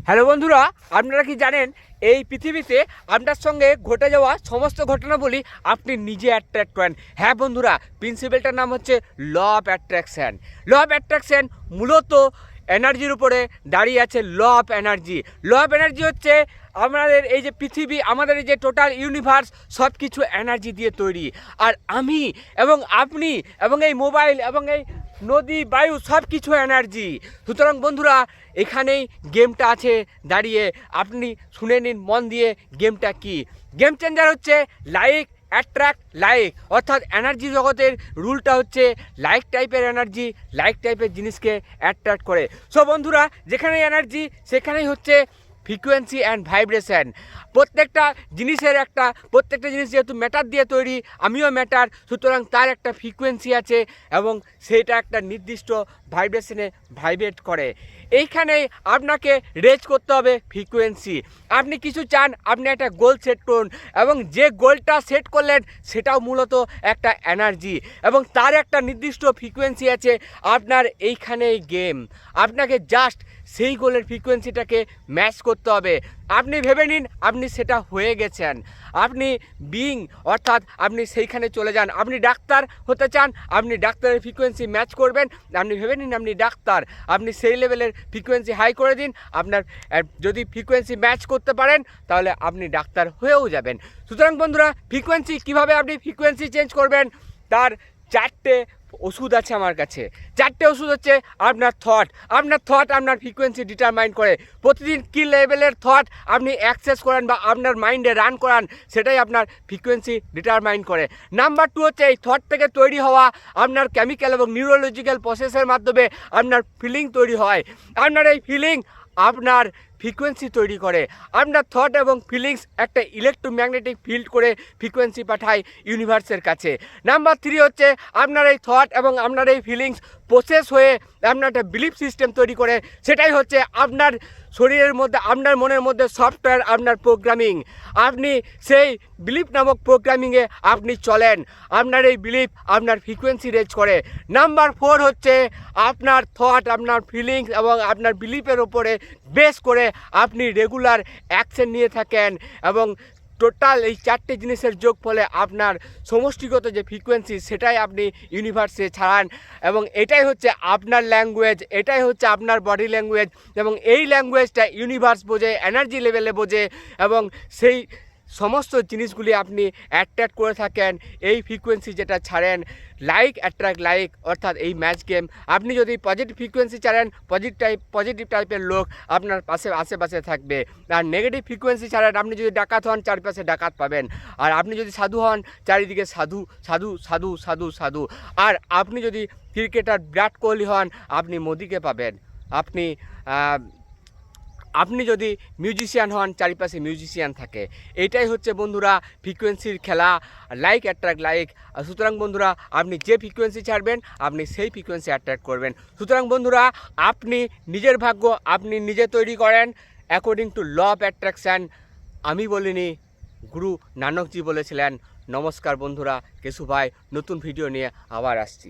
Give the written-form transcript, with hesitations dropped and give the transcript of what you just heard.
Hello বন্ধুরা, আপনারা কি জানেন এই পৃথিবীতে আপনার সঙ্গে ঘটে যাওয়া সমস্ত ঘটনাবলী আপনি নিজে অ্যাট্রাক্ট করেন। হ্যাঁ বন্ধুরা, প্রিন্সিপালটার নাম হচ্ছে law of attraction. Law of attraction মূলত এনার্জির উপরে দাঁড়িয়ে আছে। ল অফ এনার্জি হচ্ছে আমাদের এই যে পৃথিবী, আমাদের এই যে টোটাল ইউনিভার্স, সব কিছু এনার্জি দিয়ে তৈরি। আর আমি এবং আপনি এবং এই মোবাইল এবং এই নদী, বায়ু, সব কিছু এনার্জি। সুতরাং বন্ধুরা, এখানেই গেমটা আছে দাঁড়িয়ে। আপনি শুনে নিন মন দিয়ে গেমটা কি। গেম চেঞ্জার হচ্ছে লাইক অ্যাট্রাক্ট লাইক, অর্থাৎ এনার্জি জগতের রুলটা হচ্ছে লাইক টাইপের এনার্জি লাইক টাইপের জিনিসকে অ্যাট্রাক্ট করে। সো বন্ধুরা, যেখানেই এনার্জি সেখানেই হচ্ছে ফ্রিকোয়েন্সি অ্যান্ড ভাইব্রেশন। প্রত্যেকটা জিনিস যেহেতু ম্যাটার দিয়ে তৈরি, আমিও ম্যাটার, সুতরাং তার একটা ফ্রিকোয়েন্সি আছে এবং সেটা একটা নির্দিষ্ট ভাইব্রেশনে ভাইব্রেট করে। এইখানেই আপনাকে রেজ করতে হবে ফ্রিকোয়েন্সি। আপনি কিছু চান, আপনি একটা গোল সেট করুন এবং যে গোলটা সেট করলেন সেটাও মূলত একটা এনার্জি এবং তার একটা নির্দিষ্ট ফ্রিকোয়েন্সি আছে। আপনার এইখানেই গেম। আপনাকে জাস্ট সেই গোলের ফ্রিকোয়েন্সিটাকে ম্যাচ করতে হবে। আপনি ভেবে নিন আপনি সেটা হয়ে গেছেন, আপনি অর্থাৎ আপনি সেইখানে চলে যান। আপনি ডাক্তার হতে চান, আপনি ডাক্তারের ফ্রিকোয়েন্সি ম্যাচ করবেন। আপনি ভেবে নিন আপনি ডাক্তার, আপনি সেই লেভেলের ফ্রিকোয়েন্সি হাই করে দিন। আপনার যদি ফ্রিকোয়েন্সি ম্যাচ করতে পারেন তাহলে আপনি ডাক্তার হয়েও যাবেন। সুতরাং বন্ধুরা, ফ্রিকোয়েন্সি কীভাবে আপনি ফ্রিকোয়েন্সি চেঞ্জ করবেন, তার চারটে ওষুধ আছে আমার কাছে। চারটে ওষুধ হচ্ছে আপনার থট আপনার ফ্রিকোয়েন্সি ডিটারমাইন করে। প্রতিদিন কী লেভেলের থট আপনি অ্যাক্সেস করেন বা আপনার মাইন্ডে রান করান, সেটাই আপনার ফ্রিকোয়েন্সি ডিটারমাইন করে। নাম্বার 2 হচ্ছে এই থট থেকে তৈরি হওয়া আপনার কেমিক্যাল এবং নিউরোলজিক্যাল প্রসেসের মাধ্যমে আপনার ফিলিং তৈরি হয়। আপনার এই ফিলিং আপনার ফ্রিকোয়েন্সি তৈরি করে। আপনার থট এবং ফিলিংস একটা ইলেকট্রোম্যাগনেটিক ফিল্ড করে ফ্রিকোয়েন্সি পাঠায় ইউনিভার্সের কাছে। নাম্বার 3 হচ্ছে আপনার এই থট এবং আপনার এই ফিলিংস প্রসেস হয়ে আপনার একটা বিলিফ সিস্টেম তৈরি করে। সেটাই হচ্ছে আপনার শরীরের মধ্যে, আপনার মনের মধ্যে সফটওয়্যার, আপনার প্রোগ্রামিং। আপনি সেই বিলিফ নামক প্রোগ্রামিংয়ে আপনি চলেন। আপনার এই বিলিফ আপনার ফ্রিকোয়েন্সি রেজ করে। নাম্বার 4 হচ্ছে আপনার থট, আপনার ফিলিংস এবং আপনার বিলিফের ওপরে বেস করে আপনি রেগুলার অ্যাকশন নিয়ে থাকেন এবং টোটাল এই চারটে জিনিসের যোগ ফলে আপনার সমষ্টিগত যে ফ্রিকোয়েন্সি সেটাই আপনি ইউনিভার্সে ছাড়ান এবং এটাই হচ্ছে আপনার ল্যাঙ্গুয়েজ, এটাই হচ্ছে আপনার বডি ল্যাঙ্গুয়েজ এবং এই ল্যাঙ্গুয়েজটা ইউনিভার্স বোঝে, এনার্জি লেভেলে বোঝে এবং সেই সমস্ত জিনিসগুলি আপনি অ্যাট্রাক্ট করে থাকেন এই ফ্রিকোয়েন্সি যেটা ছাড়েন। লাইক অ্যাট্রাক্ট লাইক, অর্থাৎ এই ম্যাচ গেম। আপনি যদি পজিটিভ ফ্রিকোয়েন্সি ছাড়েন, পজিটিভ টাইপের লোক আপনার আশেপাশে থাকবে। আর নেগেটিভ ফ্রিকোয়েন্সি ছাড়েন, আপনি যদি ডাকাত হন চারপাশে ডাকাত পাবেন। আর আপনি যদি সাধু হন চারিদিকে সাধু সাধু সাধু সাধু সাধু। আর আপনি যদি ক্রিকেটার বিরাট কোহলি হন আপনি মোদিকে পাবেন। আপনি যদি মিউজিশিয়ান হন চারিপাশে মিউজিশিয়ান থাকে। এইটাই হচ্ছে বন্ধুরা ফ্রিকোয়েন্সির খেলা, লাইক অ্যাট্রাক্ট লাইক। সুতরাং বন্ধুরা, আপনি যে ফ্রিকোয়েন্সি ছাড়বেন আপনি সেই ফ্রিকোয়েন্সি অ্যাট্রাক্ট করবেন। সুতরাং বন্ধুরা, আপনি নিজের ভাগ্য আপনি নিজে তৈরি করেন according to law of attraction. আমি বলিনি, গুরু নানকজি বলেছিলেন। নমস্কার বন্ধুরা, কেশু ভাই নতুন ভিডিও নিয়ে আবার আসছি।